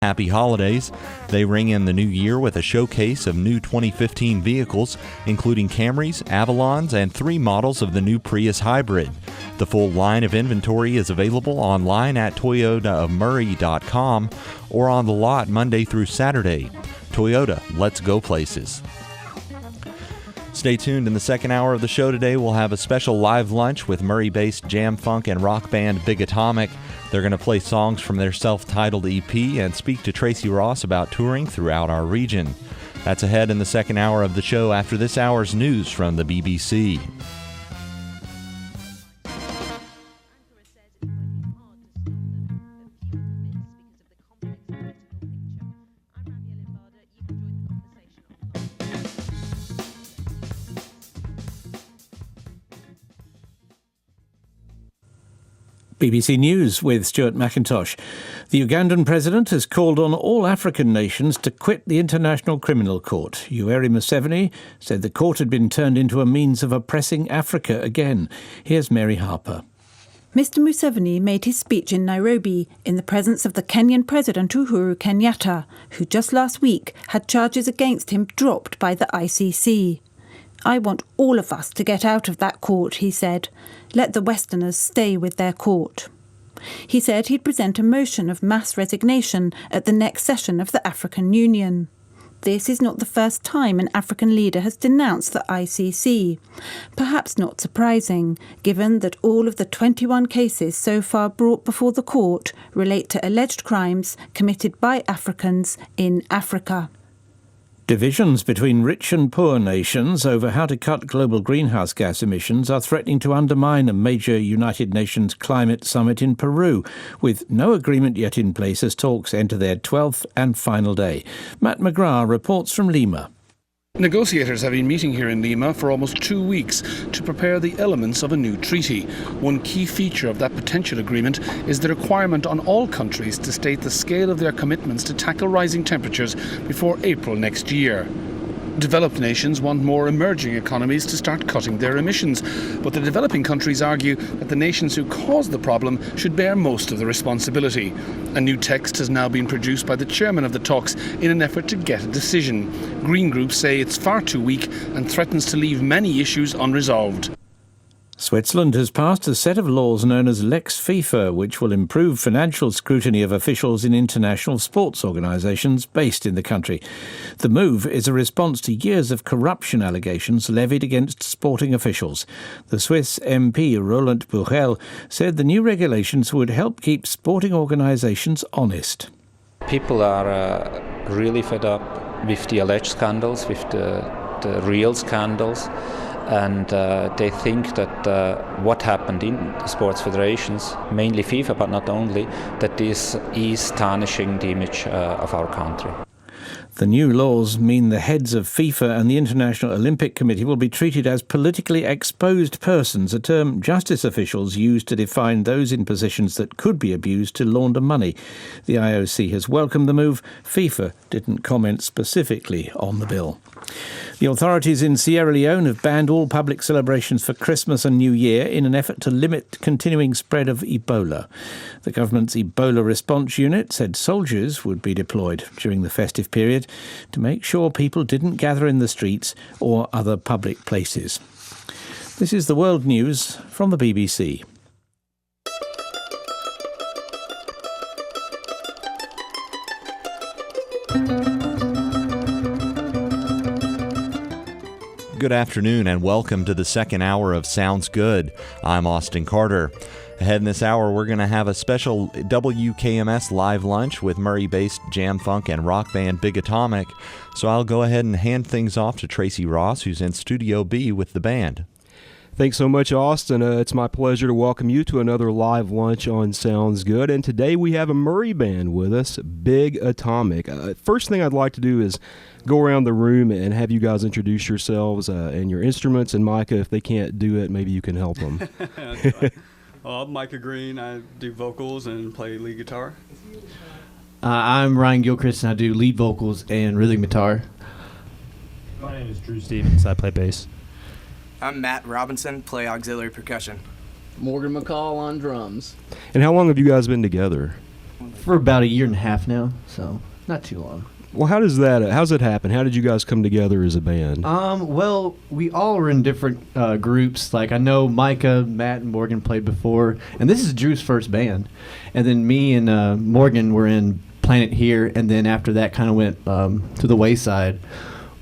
Happy holidays. They ring in the new year with a showcase of new 2015 vehicles, including Camrys, Avalons, and 3 models of the new Prius Hybrid. The full line of inventory is available online at toyotaofmurray.com or on the lot Monday through Saturday. Toyota, let's go places. Stay tuned. In the second hour of the show today, we'll have a special live lunch with Murray-based jam, funk, and rock band Big Atomic. They're going to play songs from their self-titled EP and speak to Tracy Ross about touring throughout our region. That's ahead in the second hour of the show after this hour's news from the BBC. BBC News with Stuart McIntosh. The Ugandan president has called on all African nations to quit the International Criminal Court. Yoweri Museveni said the court had been turned into a means of oppressing Africa again. Here's Mary Harper. Mr Museveni made his speech in Nairobi in the presence of the Kenyan President Uhuru Kenyatta, who just last week had charges against him dropped by the ICC. "I want all of us to get out of that court," he said. "Let the Westerners stay with their court." He said he'd present a motion of mass resignation at the next session of the African Union. This is not the first time an African leader has denounced the ICC. Perhaps not surprising, given that all of the 21 cases so far brought before the court relate to alleged crimes committed by Africans in Africa. Divisions between rich and poor nations over how to cut global greenhouse gas emissions are threatening to undermine a major United Nations climate summit in Peru, with no agreement yet in place as talks enter their 12th and final day. Matt McGrath reports from Lima. Negotiators have been meeting here in Lima for almost 2 weeks to prepare the elements of a new treaty. One key feature of that potential agreement is the requirement on all countries to state the scale of their commitments to tackle rising temperatures before April next year. Developed nations want more emerging economies to start cutting their emissions, but the developing countries argue that the nations who caused the problem should bear most of the responsibility. A new text has now been produced by the chairman of the talks in an effort to get a decision. Green groups say it's far too weak and threatens to leave many issues unresolved. Switzerland has passed a set of laws known as Lex FIFA, which will improve financial scrutiny of officials in international sports organisations based in the country. The move is a response to years of corruption allegations levied against sporting officials. The Swiss MP Roland Buchel said the new regulations would help keep sporting organisations honest. People are really fed up with the alleged scandals, with the real scandals. And they think that what happened in the sports federations, mainly FIFA, but not only, that this is tarnishing the image of our country. The new laws mean the heads of FIFA and the International Olympic Committee will be treated as politically exposed persons, a term justice officials use to define those in positions that could be abused to launder money. The IOC has welcomed the move. FIFA didn't comment specifically on the bill. The authorities in Sierra Leone have banned all public celebrations for Christmas and New Year in an effort to limit continuing spread of Ebola. The government's Ebola response unit said soldiers would be deployed during the festive period to make sure people didn't gather in the streets or other public places. This is the World News from the BBC. Good afternoon and welcome to the second hour of Sounds Good. I'm Austin Carter. Ahead in this hour, we're going to have a special WKMS live lunch with Murray-based jam, funk, and rock band Big Atomic. So I'll go ahead and hand things off to Tracy Ross, who's in Studio B with the band. Thanks so much, Austin. It's my pleasure to welcome you to another live lunch on Sounds Good. And today we have a Murray band with us, Big Atomic. First thing I'd like to do is go around the room and have you guys introduce yourselves and your instruments. And Micah, if they can't do it, maybe you can help them. Well, I'm Micah Green. I do vocals and play lead guitar. I'm Ryan Gilchrist, and I do lead vocals and rhythm guitar. My name is Drew Stevens. I play bass. I'm Matt Robinson, play auxiliary percussion. Morgan McCall on drums. And how long have you guys been together? for about a year and a half now, so not too long. Well, how's it happen? How did you guys come together as a band? Well, we all were in different groups. Like, I know Micah, Matt, and Morgan played before, and this is Drew's first band. And then me and Morgan were in Planet Here, and then after that kind of went to the wayside.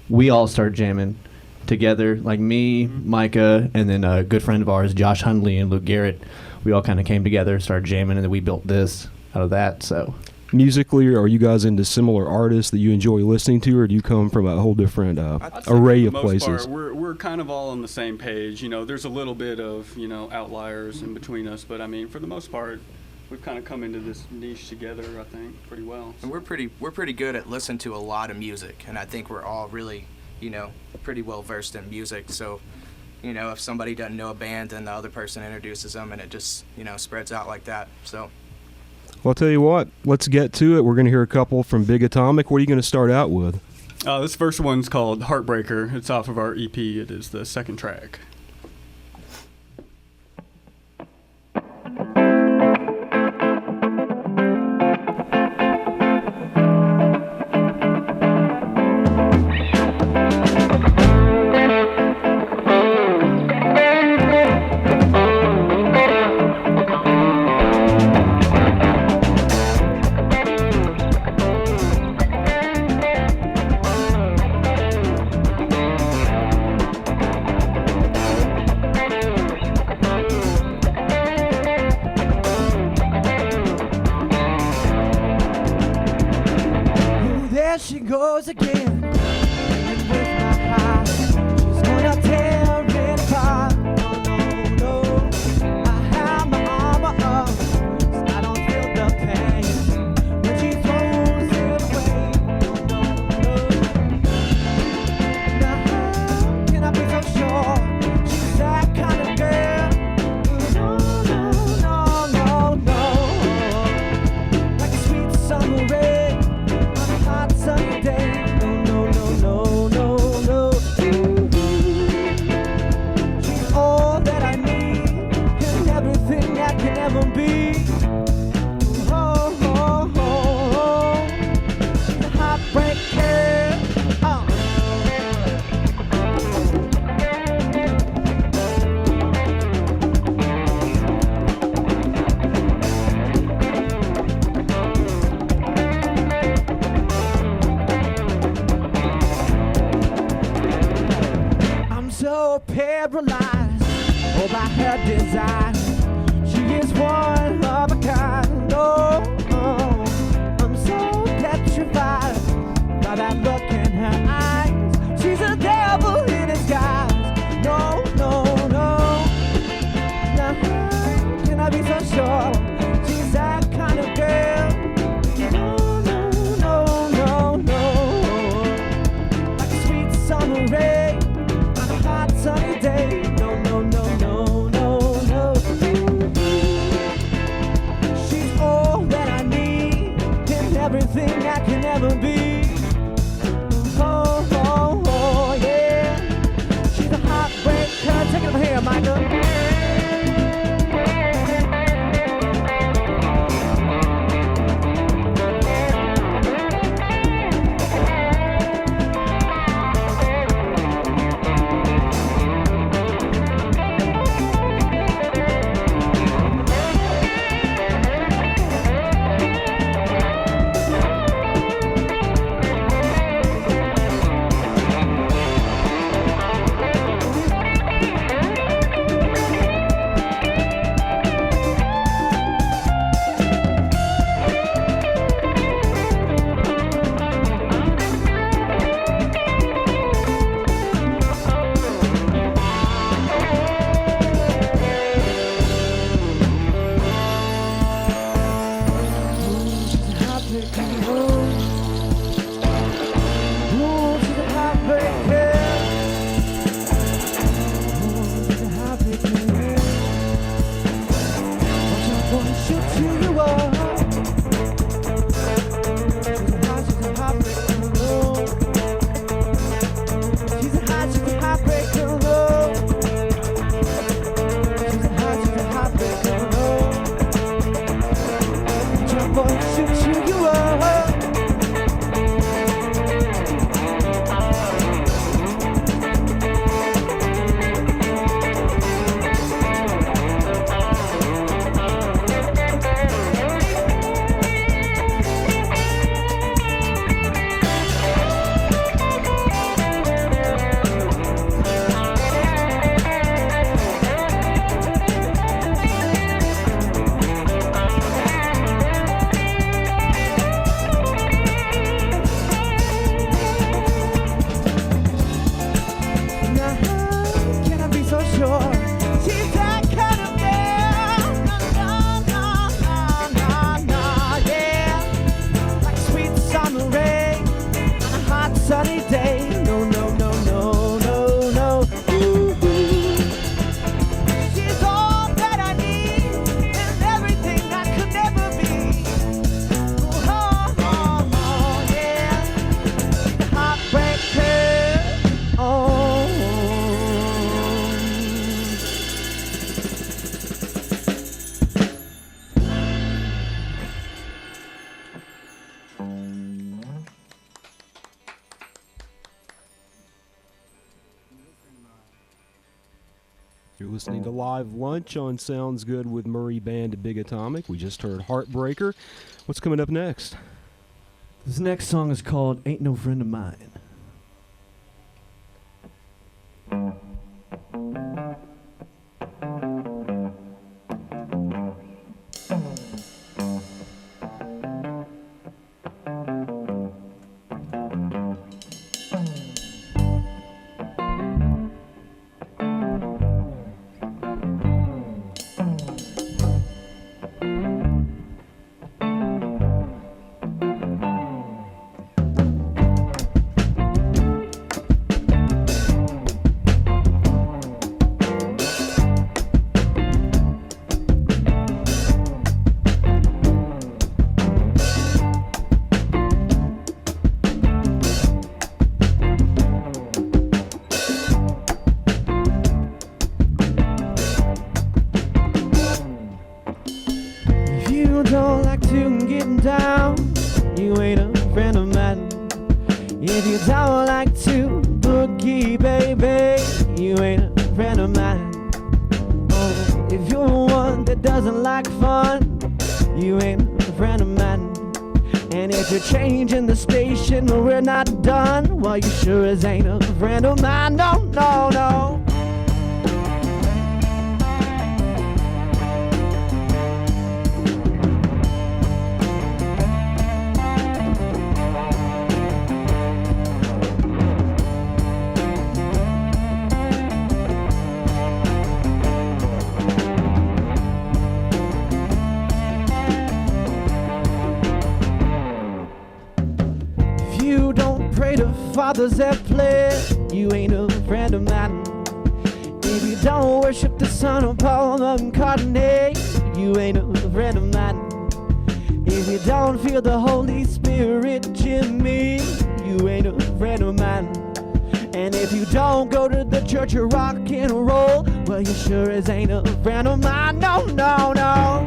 We all started jamming together, like me, Micah, and then a good friend of ours, Josh Hundley and Luke Garrett. We all kind of came together, started jamming, and then we built this out of that, so... Musically, are you guys into similar artists that you enjoy listening to, or do you come from a whole different array of places? Part, we're kind of all on the same page. You know, there's a little bit of, you know, outliers in between us, but I mean, for the most part, we've kind of come into this niche together, I think, pretty well. And we're pretty good at listening to a lot of music, and I think we're all really, you know, pretty well versed in music. So, you know, if somebody doesn't know a band, then the other person introduces them, and it just, you know, spreads out like that. So. Well, I'll tell you what, let's get to it. We're going to hear a couple from Big Atomic. What are you going to start out with? This first one's called Heartbreaker. It's off of our EP. It is the second track. She goes again, and with my heart, she's gonna tear it apart. No, no, I have my armor up, so I don't feel the pain when she throws it away. No, now how can I be so sure she's that kind of girl? No, like a sweet summer rain. Sunny day, no. She's all that I need, and everything I can ever be. She's a heartbreaker. So paralyzed, oh, by her desire. She is one of a kind. Oh, I'm so petrified by that look in her eyes. She's a devil in disguise. No. Now how can I be so sure she's that kind of girl? No. Like a sweet summer rain. Sunny day, no. She's all that I need, and everything I can ever be. Oh, yeah. She's a heartbreaker. Take it over here, Michael. sunny day. No, no, no, no, no, no. Ooh, ooh. She's all that I need and everything I could never be. Oh, oh, oh, yeah. Heartbreaker. Oh. You're listening to Live Lunch on Sounds Good with Murray Band Big Atomic. We just heard Heartbreaker. What's coming up next? This next song is called Ain't No Friend of Mine. Don't like to get down, you ain't a friend of mine. If you don't like to boogie, baby, you ain't a friend of mine. Oh, if you're one that doesn't like fun, you ain't a friend of mine. And if you're changing the station, we're not done, well, you sure as ain't a friend of mine. No, no, no. Fathers that play, you ain't a friend of mine. If you don't worship the son of Paul McCartney, you ain't a friend of mine. If you don't feel the Holy Spirit, Jimmy, you ain't a friend of mine. And if you don't go to the church of rock and roll, well, you sure as ain't a friend of mine. No, no, no.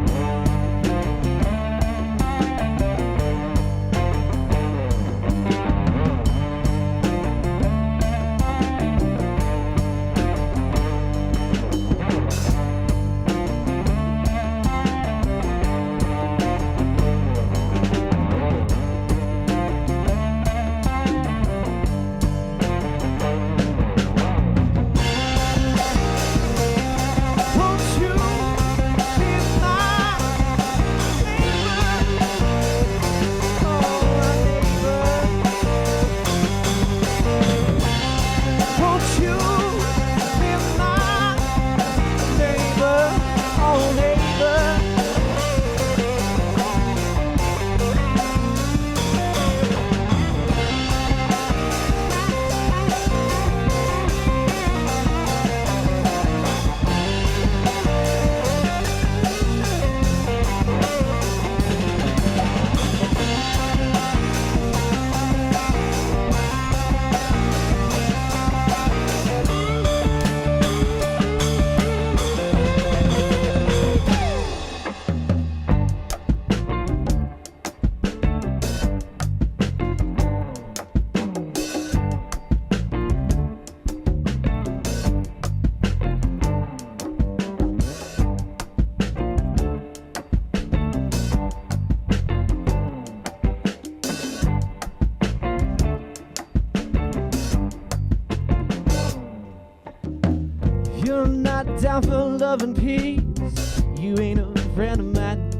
Down for love and peace, you ain't a friend of mine.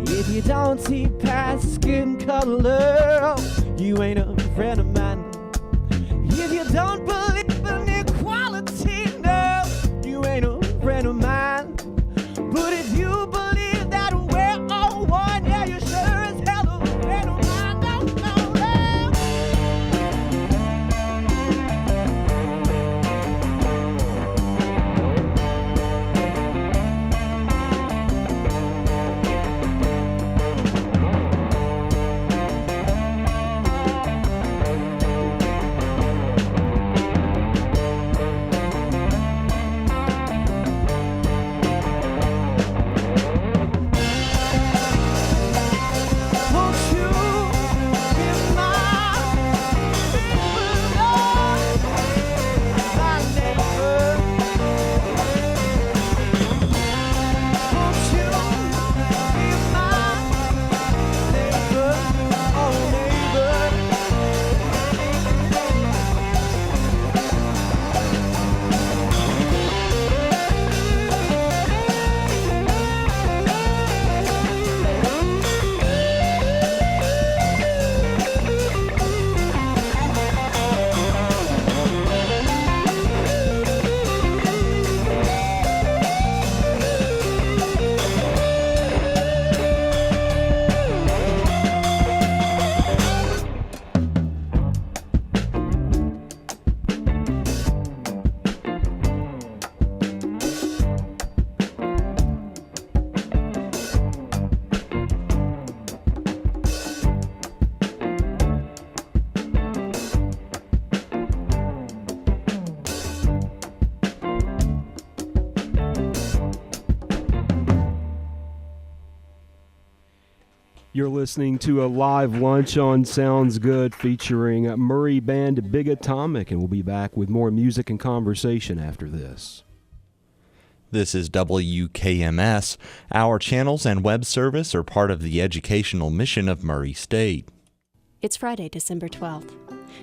If you don't see past skin color, you ain't a friend of mine. If you don't believe in equality, no, you ain't a friend of mine. But if you believe that we're all one, yeah, you sure as hell a friend of mine. No, no, no. You're listening to a live lunch on Sounds Good featuring Murray Band Big Atomic, and we'll be back with more music and conversation after this. This is WKMS. Our channels and web service are part of the educational mission of Murray State. It's Friday, December 12th.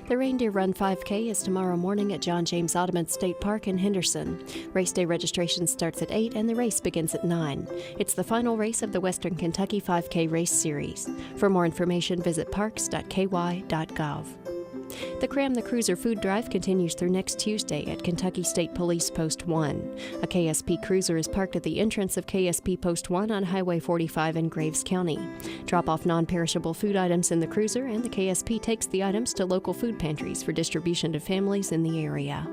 The Reindeer Run 5K is tomorrow morning at John James Audubon State Park in Henderson. Race day registration starts at 8 and the race begins at 9. It's the final race of the Western Kentucky 5K race series. For more information, visit parks.ky.gov. The Cram the Cruiser food drive continues through next Tuesday at Kentucky State Police Post 1. A KSP cruiser is parked at the entrance of KSP Post 1 on Highway 45 in Graves County. Drop off non-perishable food items in the cruiser, and the KSP takes the items to local food pantries for distribution to families in the area.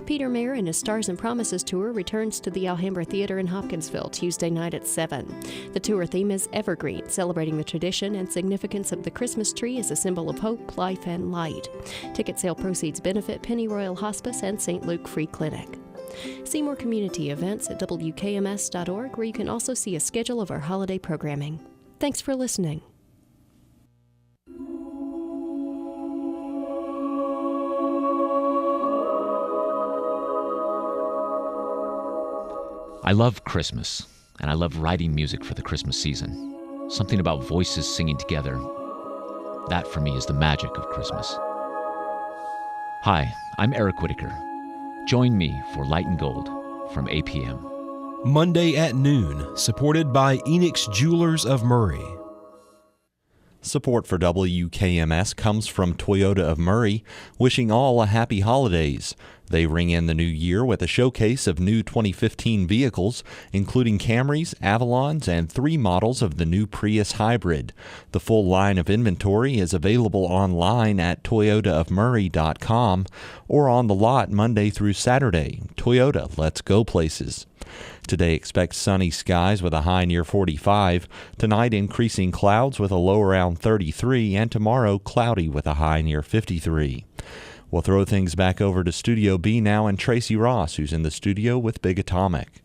Peter Mayer and his Stars and Promises tour returns to the Alhambra Theater in Hopkinsville Tuesday night at 7. The tour theme is Evergreen, celebrating the tradition and significance of the Christmas tree as a symbol of hope, life, and light. Ticket sale proceeds benefit Pennyroyal Hospice and St. Luke Free Clinic. See more community events at WKMS.org, where you can also see a schedule of our holiday programming. Thanks for listening. I love Christmas, and I love writing music for the Christmas season. Something about voices singing together. That, for me, is the magic of Christmas. Hi, I'm Eric Whitaker. Join me for Light and Gold from APM. Monday at noon, supported by Enix Jewelers of Murray. Support for WKMS comes from Toyota of Murray, wishing all a happy holidays. They ring in the new year with a showcase of new 2015 vehicles, including Camrys, Avalons, and 3 models of the new Prius Hybrid. The full line of inventory is available online at toyotaofmurray.com or on the lot Monday through Saturday. Toyota, let's go places. Today, expect sunny skies with a high near 45. Tonight, increasing clouds with a low around 33. And tomorrow, cloudy with a high near 53. We'll throw things back over to Studio B now and Tracy Ross, who's in the studio with Big Atomic.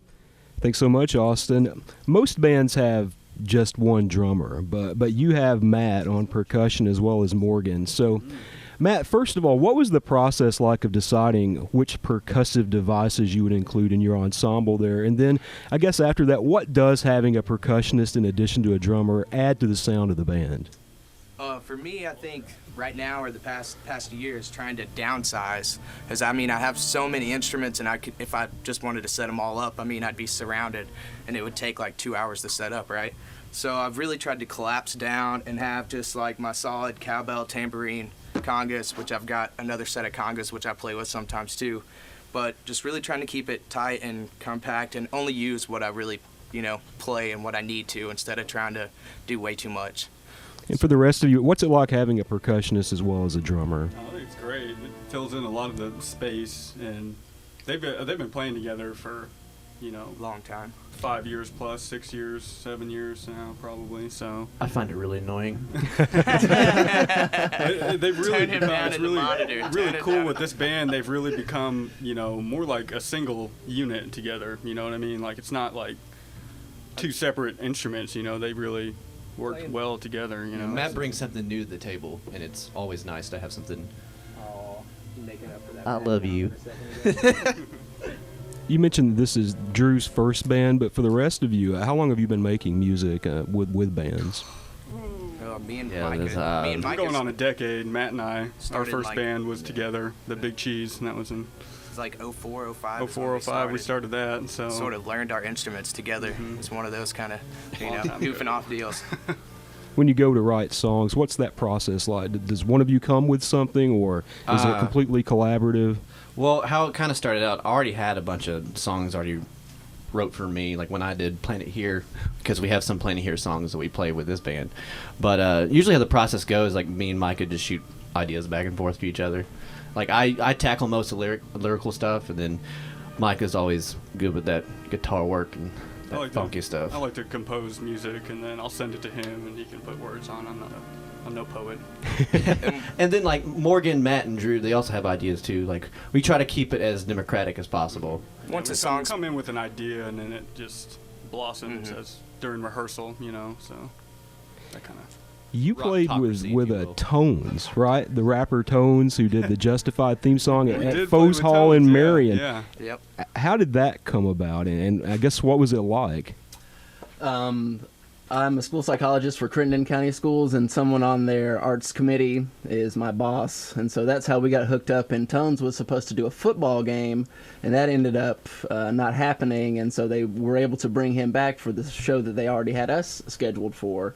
Thanks so much, Austin. Most bands have just one drummer, but you have Matt on percussion as well as Morgan. So, Matt, first of all, what was the process like of deciding which percussive devices you would include in your ensemble there? And then, I guess after that, what does having a percussionist in addition to a drummer add to the sound of the band? For me, I think right now or the past years trying to downsize, because I have so many instruments, and if I just wanted to set them all up, I'd be surrounded, and it would take like 2 hours to set up, right? So I've really tried to collapse down and have just like my solid cowbell, tambourine, congas, which I've got another set of congas which I play with sometimes too, but just really trying to keep it tight and compact and only use what I really play and what I need to, instead of trying to do way too much. And for the rest of you, what's it like having a percussionist as well as a drummer? I think it's great. It fills in a lot of the space, and they've been playing together for, long time. 5 years plus, 6 years, 7 years now, probably. So I find it really annoying. They've really become, it's really cool with this band. They've really become, more like a single unit together. You know what I mean? Like, it's not like 2 separate instruments. They really work well together. Matt brings something new to the table, and it's always nice to have something. Oh, making up for that. I love you. You mentioned this is Drew's first band, but for the rest of you, how long have you been making music with bands? Me and Mike. We're going on a decade. Matt and I, our first band was together, the Big Cheese, and that was in. It's like 04, 05. 04, 05, we started that, and so. Sort of learned our instruments together. Mm-hmm. It's one of those kind of, goofing off deals. When you go to write songs, what's that process like? Does one of you come with something, or is it completely collaborative? Well, how it kind of started out, I already had a bunch of songs already wrote for me, like when I did Planet Here, because we have some Planet Here songs that we play with this band. But usually how the process goes, like me and Micah just shoot ideas back and forth to each other. Like I tackle most of the lyrical stuff, and then Micah's always good with that guitar work and that funky stuff. I like to compose music, and then I'll send it to him, and he can put words on. I'm no poet. And then like Morgan, Matt, and Drew, they also have ideas too. Like we try to keep it as democratic as possible. Once a song come in with an idea, and then it just blossoms as during rehearsal, So. that kind of. You Rock played pop with scene, with if you will. Tones, right? The rapper Tones, who did the Justified theme song We at did Foes play with Hall Tones, in yeah, Marion. yeah. Yep. How did that come about? And I guess what was it like? I'm a school psychologist for Crittenden County Schools, and someone on their arts committee is my boss. And so that's how we got hooked up. And Tones was supposed to do a football game, and that ended up not happening. And so they were able to bring him back for the show that they already had us scheduled for.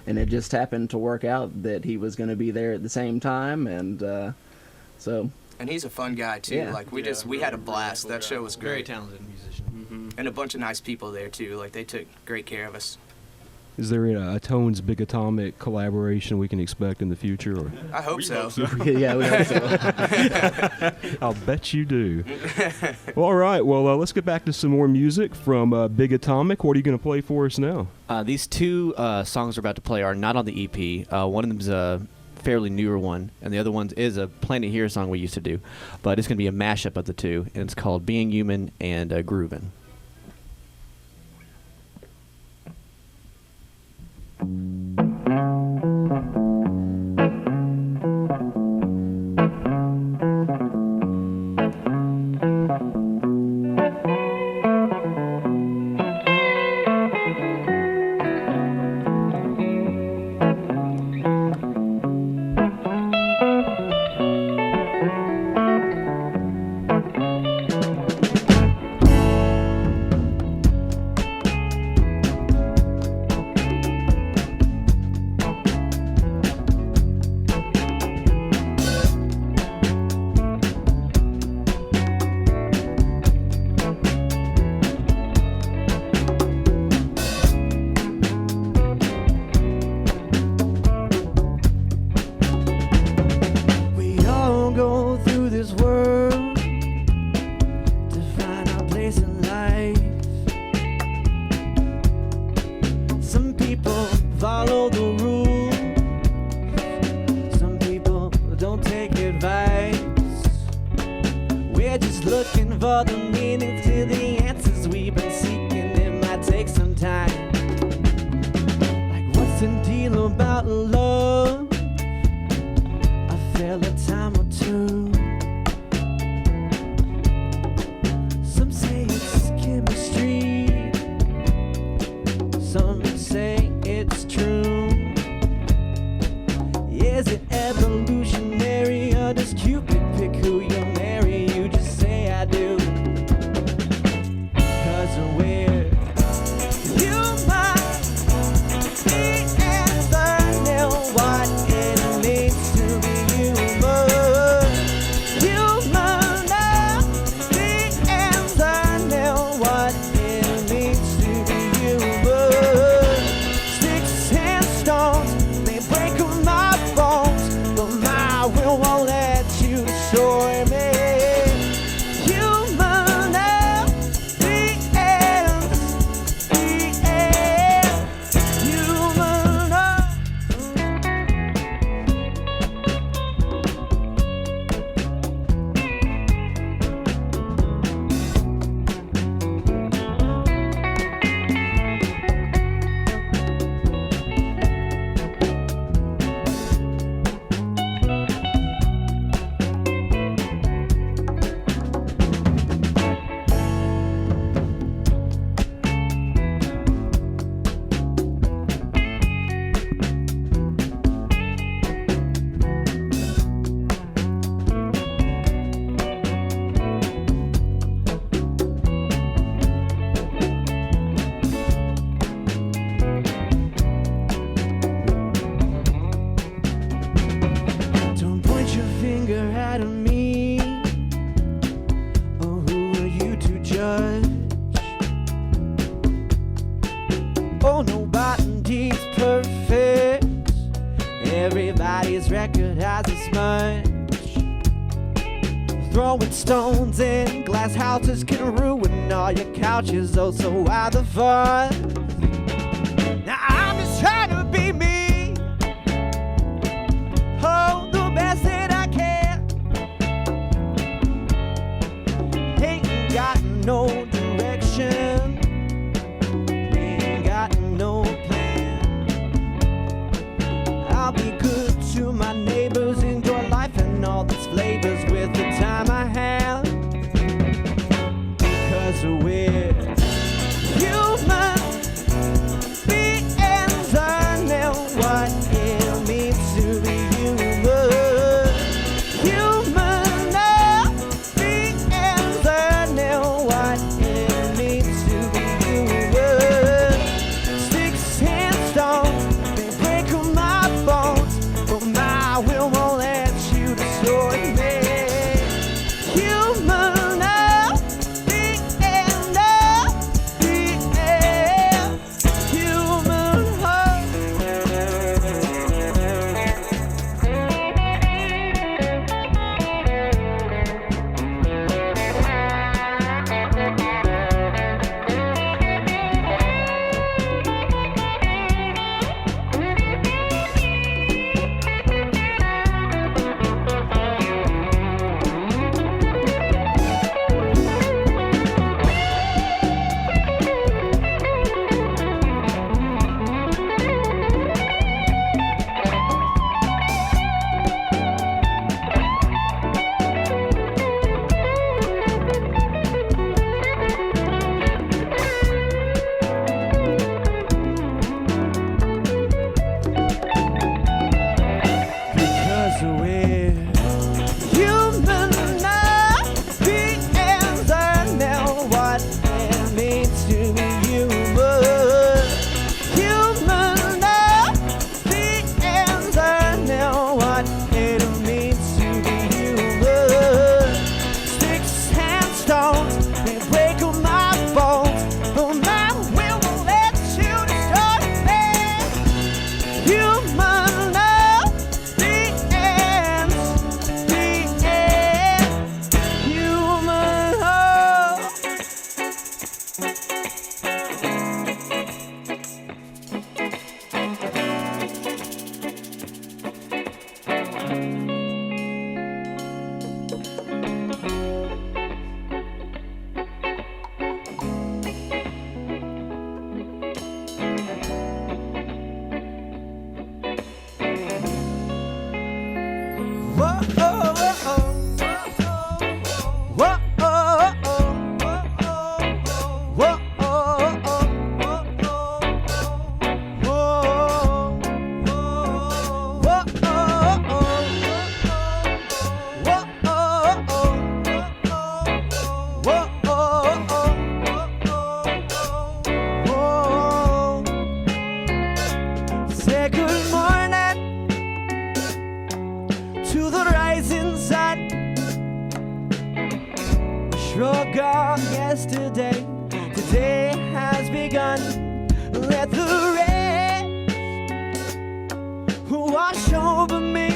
And it just happened to work out that he was going to be there at the same time. And so... And he's a fun guy too. Yeah. Like we had a blast. That show was Very great. talented musician. Mm-hmm. And a bunch of nice people there too. Like they took great care of us. Is there a Tones Big Atomic collaboration we can expect in the future? Or? I hope so. Yeah, we hope so. I'll bet you do. Well, all right. Well, let's get back to some more music from Big Atomic. What are you going to play for us now? These two songs we're about to play are not on the EP. One of them's a fairly newer one, and the other one is a Planet Here song we used to do. But it's going to be a mashup of the two, and it's called Being Human and Groovin'. Everybody's record has a smudge. Throwing stones in glass houses can ruin all your couches. Oh, so why the fun? Now I'm just trying to be me. Oh, the best that I can. Ain't got no direction. Ain't got no plan. weird. Human beings are now what it means to be human. Human beings are now what it means to be human. Sticks and stones, they break all my bones, but my will won't let you destroy me. Human beings, human Say good morning to the rising sun. Shrug off yesterday, today has begun. Let the rain wash over me.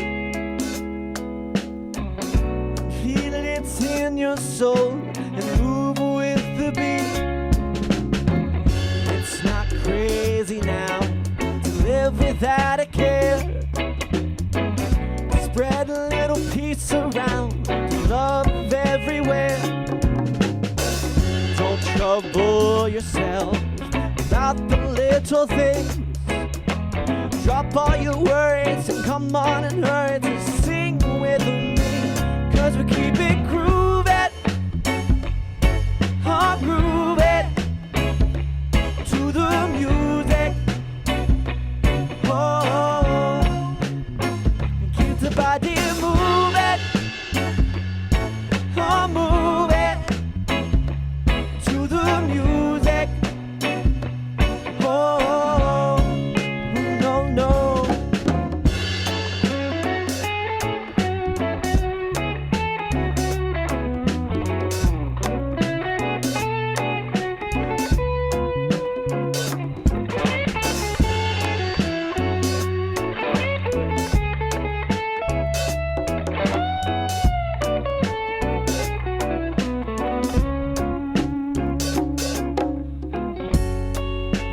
Feel it in your soul and move with the beat. It's not crazy now to live without a care. Spread a little peace around, love everywhere. Don't trouble yourself about the little things. Drop all your worries and come on and hurry to sing with me. Cause we keep it grooving, oh grooving, to the music. Oh, keep the body moving, oh moving, to the music. Oh, no, no.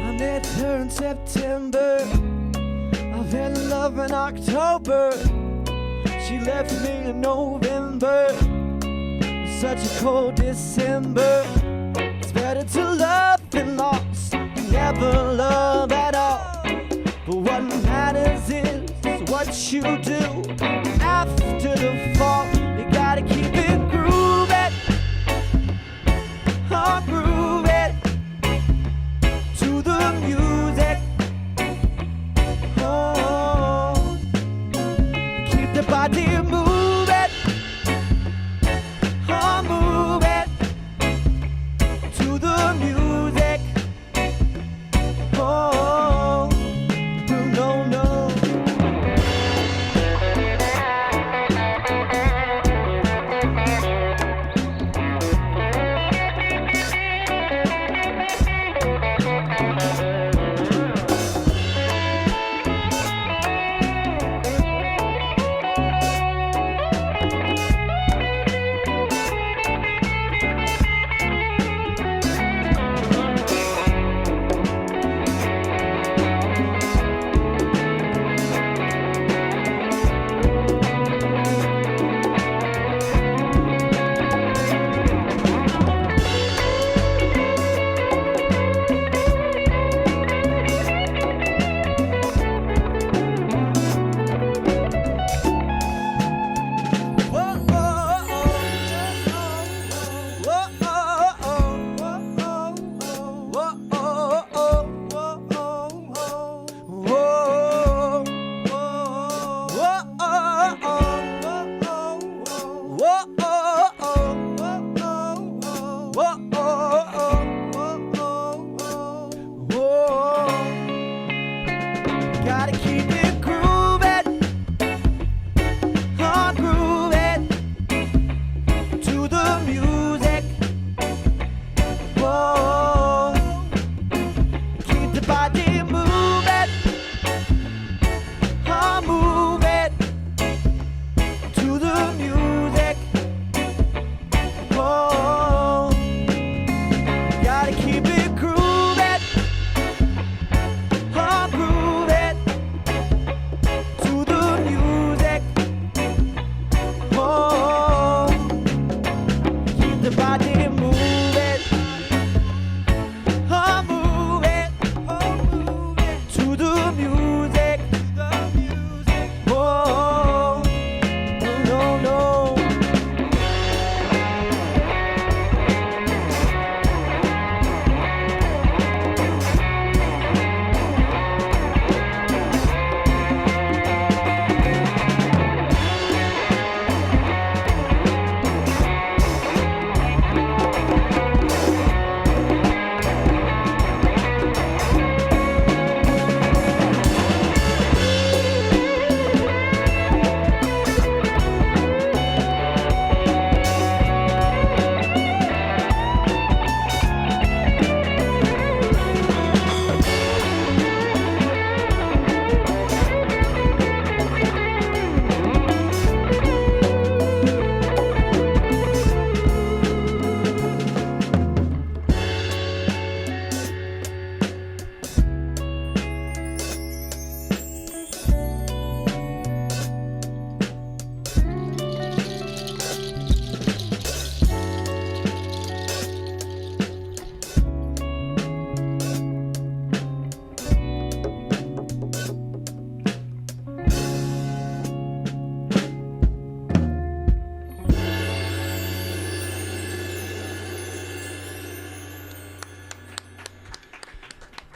I met her in September, I fell in love in October. She left me in November, such a cold December. It's better to love than lost, never love at all. But what matters is what you do after the fall. You gotta keep it grooving, oh grooving, to the music. Oh, keep the body moving, oh moving, to the music. Oh, no, no.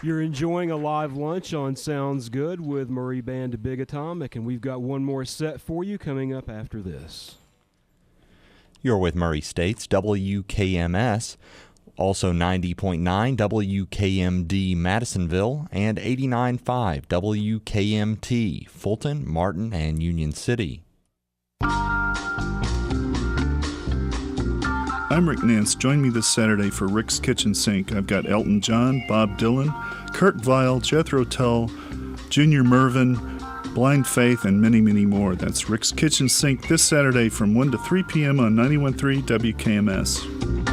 You're enjoying a live lunch on Sounds Good with Murray Band Big Atomic, and we've got one more set for you coming up after this. You're with Murray State's WKMS, also 90.9 WKMD Madisonville, and 89.5 WKMT Fulton, Martin, and Union City. I'm Rick Nance. Join me this Saturday for Rick's Kitchen Sink. I've got Elton John, Bob Dylan, Kurt Weill, Jethro Tull, Junior Mervin, Blind Faith, and many, many more. That's Rick's Kitchen Sink this Saturday from 1 to 3 p.m. on 91.3 WKMS.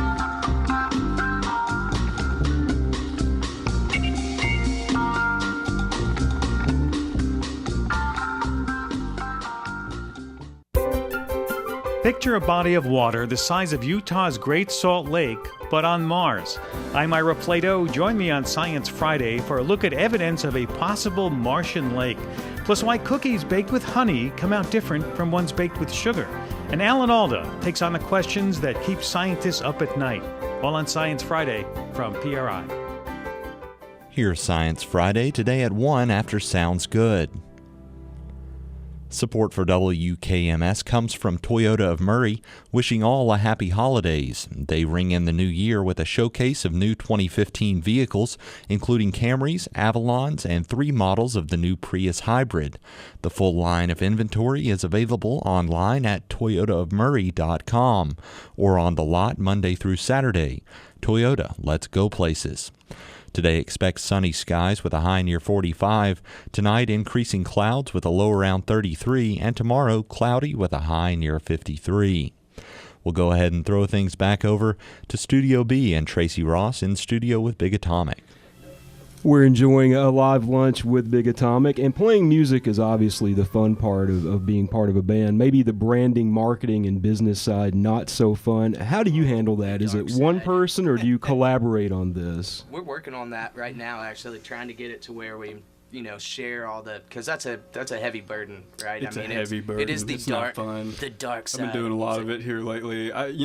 Picture a body of water the size of Utah's Great Salt Lake, but on Mars. I'm Ira Plato. Join me on Science Friday for a look at evidence of a possible Martian lake, plus why cookies baked with honey come out different from ones baked with sugar. And Alan Alda takes on the questions that keep scientists up at night, all on Science Friday from PRI. Here's Science Friday, today at 1 after Sounds Good. Support for WKMS comes from Toyota of Murray, wishing all a happy holidays. They ring in the new year with a showcase of new 2015 vehicles, including Camrys, Avalons, and 3 models of the new Prius Hybrid. The full line of inventory is available online at toyotaofmurray.com or on the lot Monday through Saturday. Toyota, let's go places. Today, expect sunny skies with a high near 45. Tonight, increasing clouds with a low around 33. And tomorrow, cloudy with a high near 53. We'll go ahead and throw things back over to Studio B and Tracy Ross in studio with Big Atomic. We're enjoying a live lunch with Big Atomic, and playing music is obviously the fun part of being part of a band. Maybe the branding, marketing, and business side, not so fun. How do you handle that? Is it one person, or do you collaborate on this? We're working on that right now, actually, trying to get it to where we, share all the, because that's a heavy burden, right? It's a heavy burden. It is the it's dark, not fun. the dark side. I've been doing a lot of it here lately. I've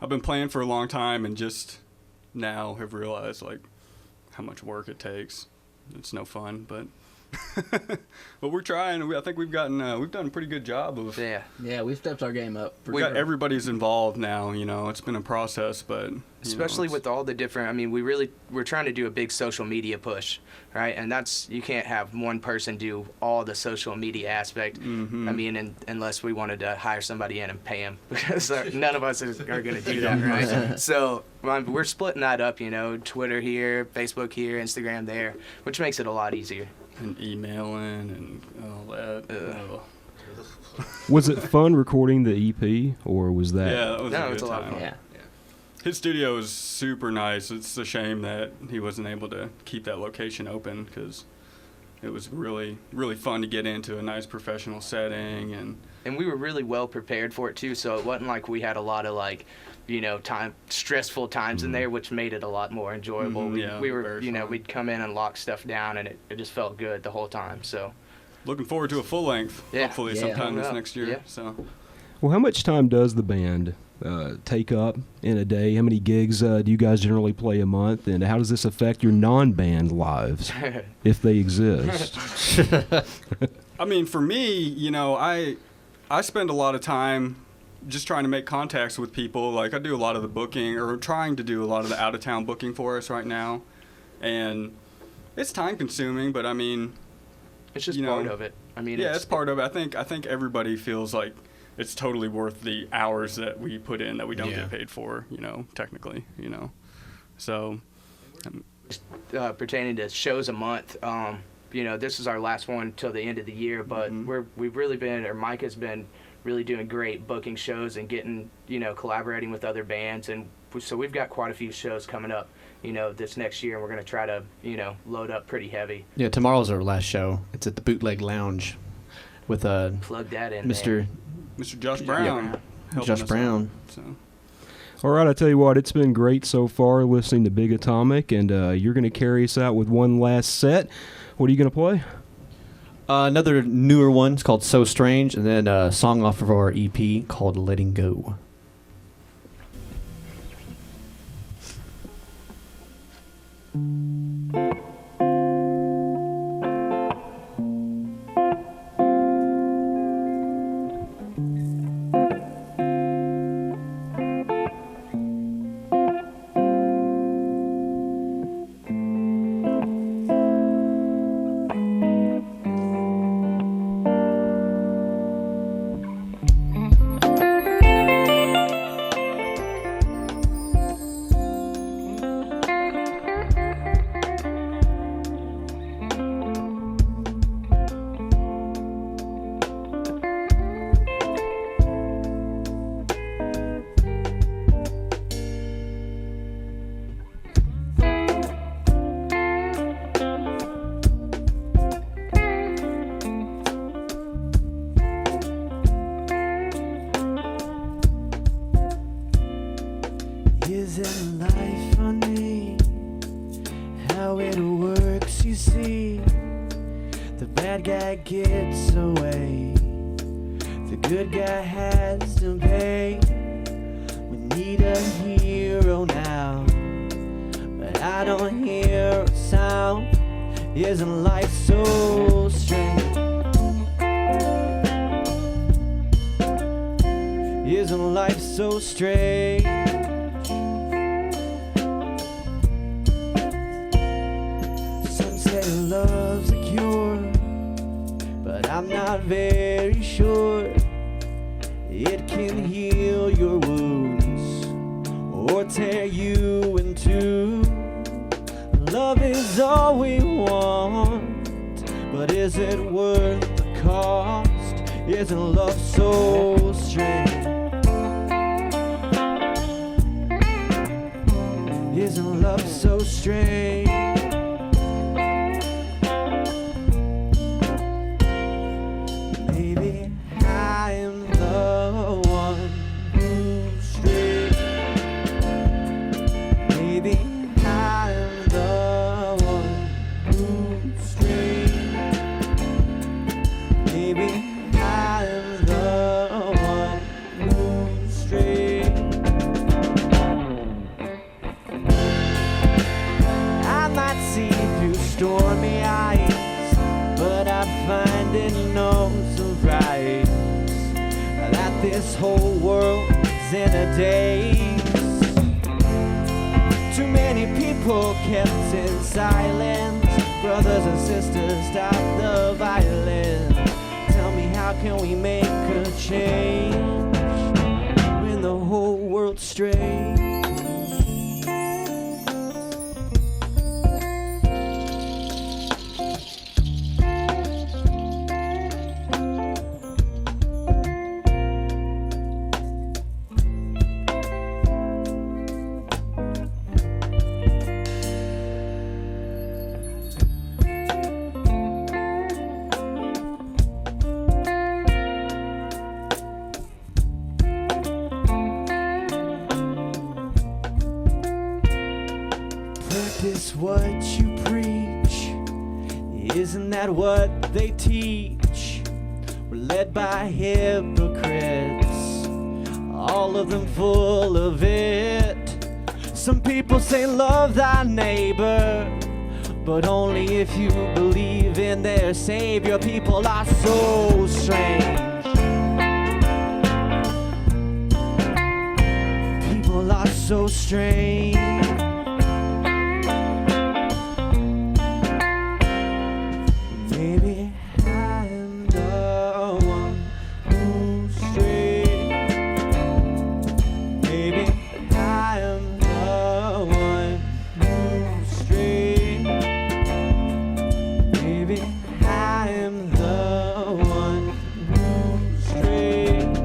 been playing for a long time, and just now have realized how much work it takes. It's no fun, but but we're trying. I think we've done a pretty good job of. Yeah, we've stepped our game up. Everybody's involved now. It's been a process, but especially with all the different. We're trying to do a big social media push, right? And you can't have one person do all the social media aspect. Mm-hmm. Unless we wanted to hire somebody in and pay them, because none of us are going to do that, right? So we're splitting that up. Twitter here, Facebook here, Instagram there, which makes it a lot easier. And emailing and all that. Was it fun recording the EP, or was that? Yeah, that was a good lot of time. fun. Yeah. His studio is super nice. It's a shame that he wasn't able to keep that location open, because it was really, really fun to get into a nice professional setting. And we were really well prepared for it, too, so it wasn't like we had a lot of, stressful times in there, which made it a lot more enjoyable. Mm-hmm. We'd come in and lock stuff down, and it just felt good the whole time, so. Looking forward to a full length, hopefully sometime this next year. Yeah. So. Well, how much time does the band take up in a day? How many gigs do you guys generally play a month, and how does this affect your non-band lives, if they exist? For me, I spend a lot of time just trying to make contacts with people. I do a lot of the booking, or trying to do a lot of the out-of-town booking for us right now, and it's time-consuming, but it's just part of it. It's part of it. I think everybody feels like it's totally worth the hours that we put in that we don't get paid for, technically, So. Pertaining to shows a month, this is our last one till the end of the year, but we've really been, or Mike has been really doing great booking shows and getting, collaborating with other bands. And so we've got quite a few shows coming up, this next year, and we're going to try to, load up pretty heavy. Yeah, tomorrow's our last show. It's at the Bootleg Lounge with plug that in, Mr. Josh Brown. Josh Brown. So. All right, I tell you what, it's been great so far listening to Big Atomic, and you're going to carry us out with one last set. What are you going to play? Another newer one. It's called So Strange, and then a song off of our EP called Letting Go. Isn't life funny how it works, you see? The bad guy gets away, the good guy has to pay. We need a hero now, but I don't hear a sound. Isn't life so strange? Isn't life so strange? Some say love's a cure, but I'm not very sure. It can heal your wounds or tear you in two. Love is all we want, but is it worth the cost? Isn't love so strange? Isn't love so strange? Maybe I'm the one who's strange. Maybe I'm the one who's strange. Maybe I'm the one who's strange. I might see through stormy eyes, but I find it no surprise that this whole world's in a daze. Too many people kept in silence. Brothers and sisters, stop the violence. Tell me, how can we make a change when the whole world's strange? Practice what you preach. Isn't that what they teach? We're led by hypocrites, all of them full of it. Some people say love thy neighbor, but only if you believe in their savior. People are so strange. People are so strange. Maybe I'm the one who's strange. Maybe I'm the one who's strange. Maybe I'm the one who's strange.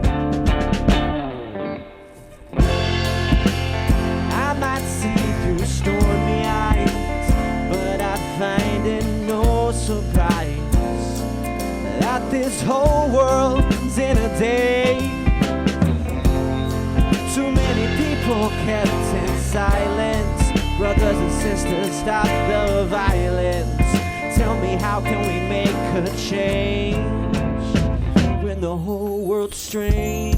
I might see through stormy eyes, but I find it no surprise that this whole world's in a day. Too many people kept in silence. Brothers and sisters, stop the violence. Tell me, how can we make a change when the whole world's strange?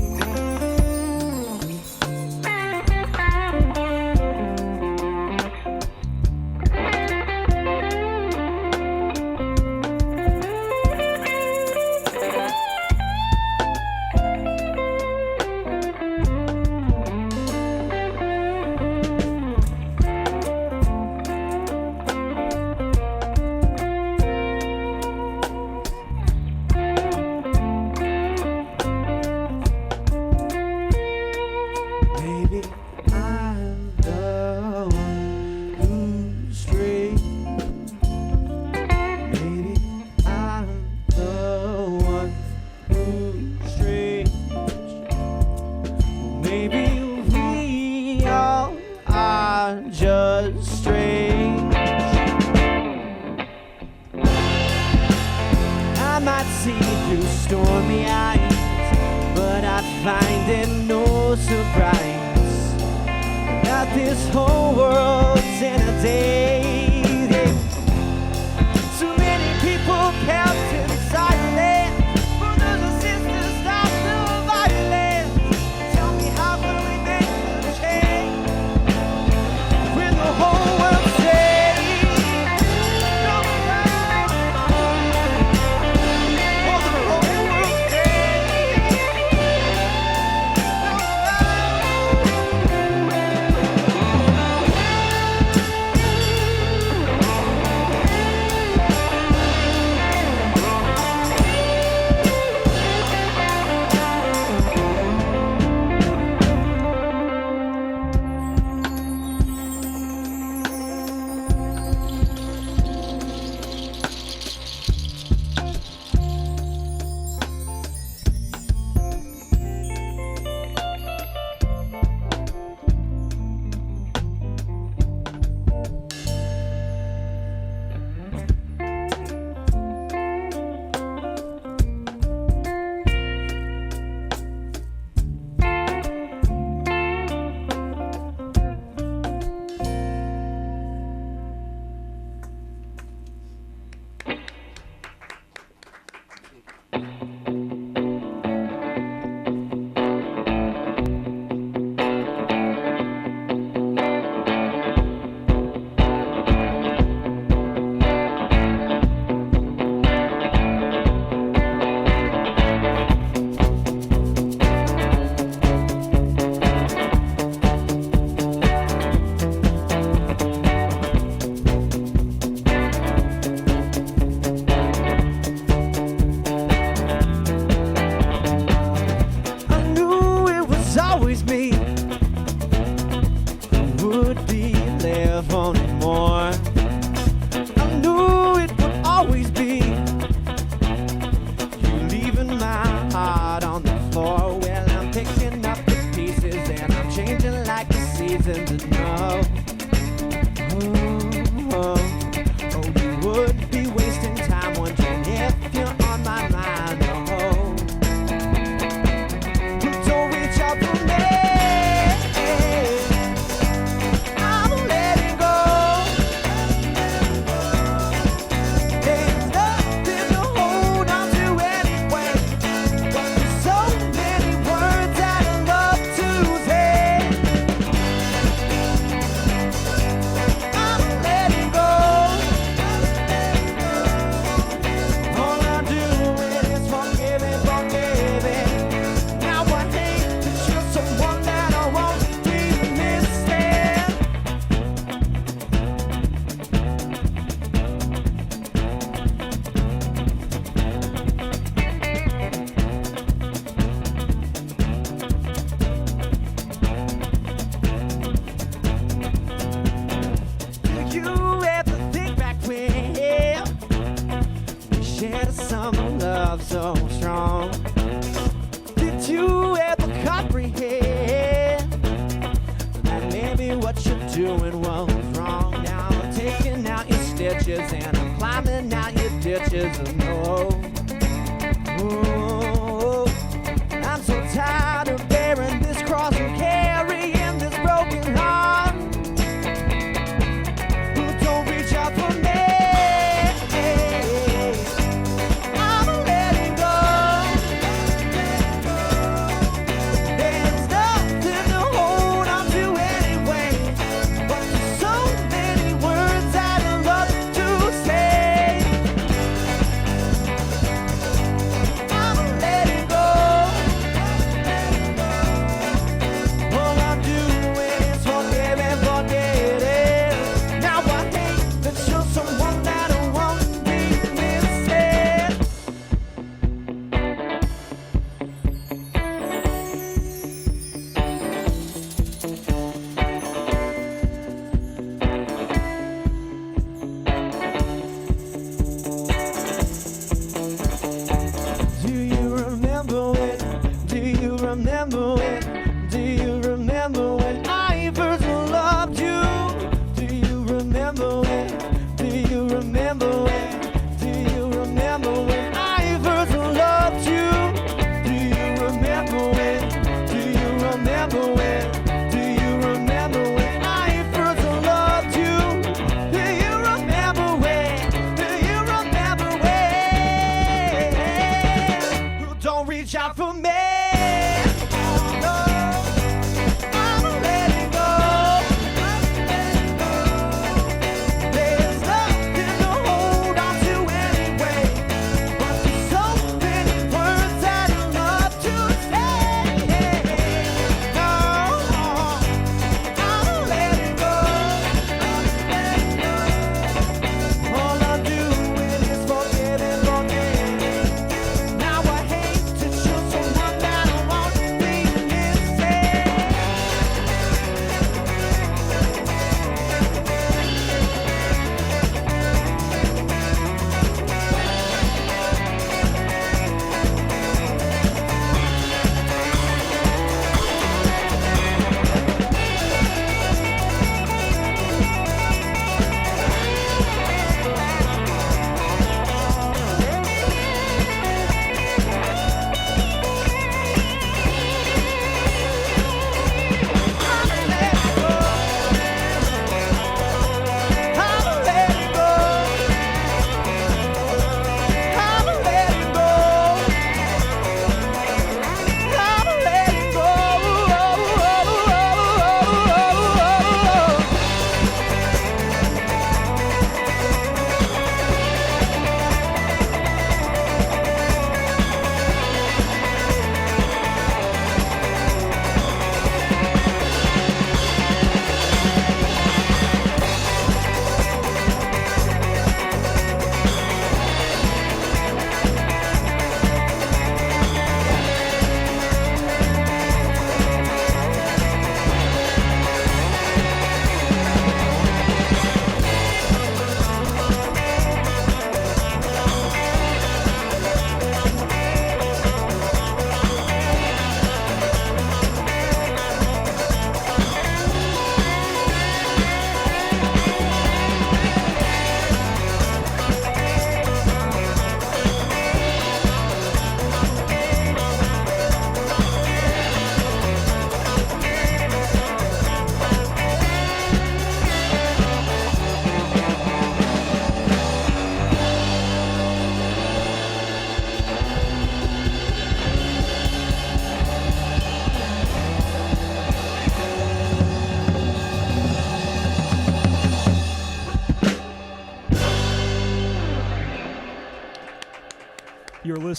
Maybe I'm the one who's strange. Maybe I'm the one who's strange. Maybe we all are just strange. I might see through stormy eyes, but I find it no surprise that this whole world's in a daze. So many people kept inside brothers and sisters, stop the violence. Tell me, how can we make the change when the whole world says no more? Oh, the whole world doing what was wrong. Now I'm taking out your stitches and I'm climbing out your ditches. And no, I'm so tired of bearing this cross and carrying this broken heart. Don't reach out for me. I'm letting go. There's nothing to hold on to anyway, but there's so many words I'd love to say. I'm letting go. All I'm doing is forgive and forgetting. Now I hate that you're someone that I won't be missing. Do you remember when? Do you remember when? Do you remember when I first loved you? Do you remember when? Do you remember when? Do you remember when I first loved you? Do you remember when? Do you remember when? Do you remember when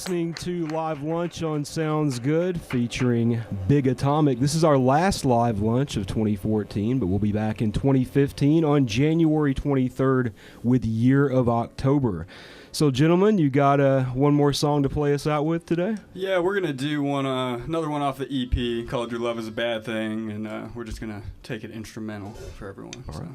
listening to Live Lunch on Sounds Good featuring Big Atomic. This is our last live lunch of 2014, but we'll be back in 2015 on January 23rd with Year of October. So, gentlemen, you got one more song to play us out with today? Yeah, we're going to do another one off the EP called Your Love Is a Bad Thing, and we're just going to take it instrumental for everyone. All right.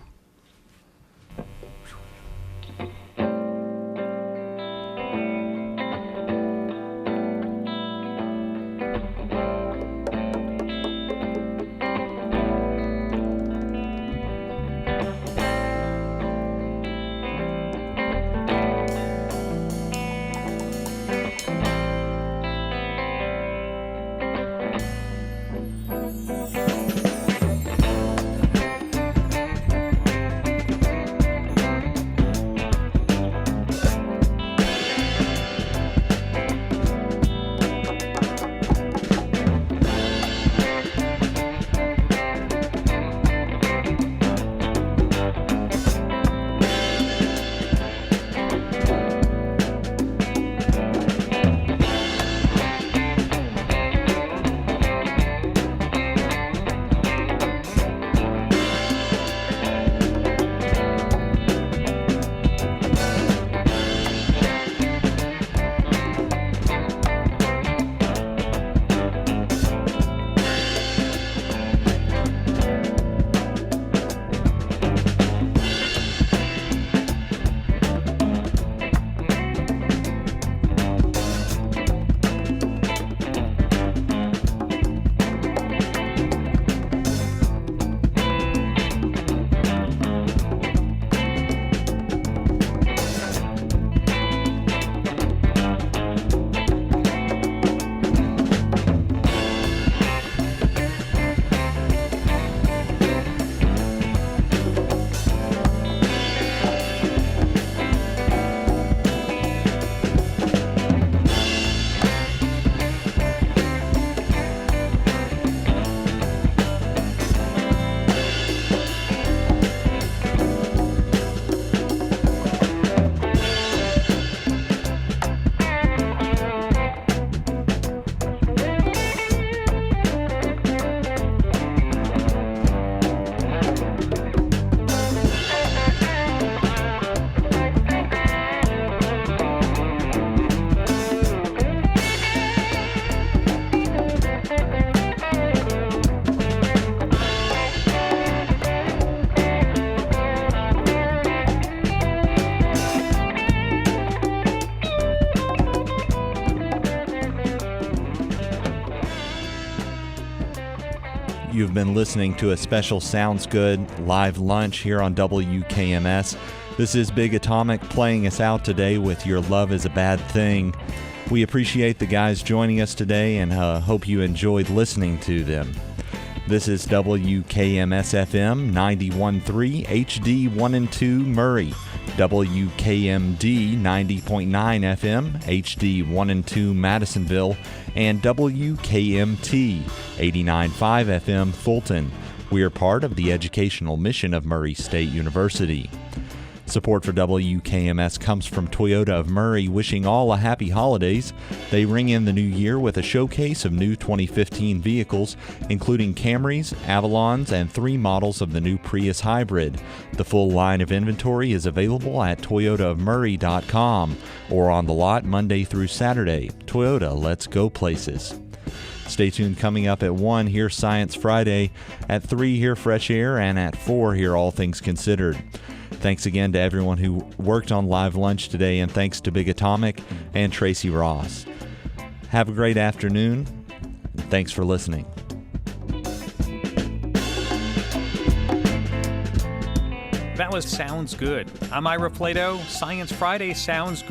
You've been listening to a special Sounds Good live lunch here on WKMS. This is Big Atomic playing us out today with Your Love Is a Bad Thing. We appreciate the guys joining us today and hope you enjoyed listening to them. This is WKMS-FM 91.3 HD1 and 2 Murray, WKMD 90.9 FM HD1 and 2 Madisonville, and WKMT 89.5 FM Fulton. We are part of the educational mission of Murray State University. Support for WKMS comes from Toyota of Murray, wishing all a happy holidays. They ring in the new year with a showcase of new 2015 vehicles, including Camrys, Avalons, and 3 models of the new Prius Hybrid. The full line of inventory is available at toyotaofmurray.com or on the lot Monday through Saturday. Toyota, let's go places. Stay tuned. Coming up at 1, hear Science Friday. At 3, hear Fresh Air. And at 4, hear All Things Considered. Thanks again to everyone who worked on Live Lunch today, and thanks to Big Atomic and Tracy Ross. Have a great afternoon. Thanks for listening. That was Sounds Good. I'm Ira Plato. Science Friday sounds good.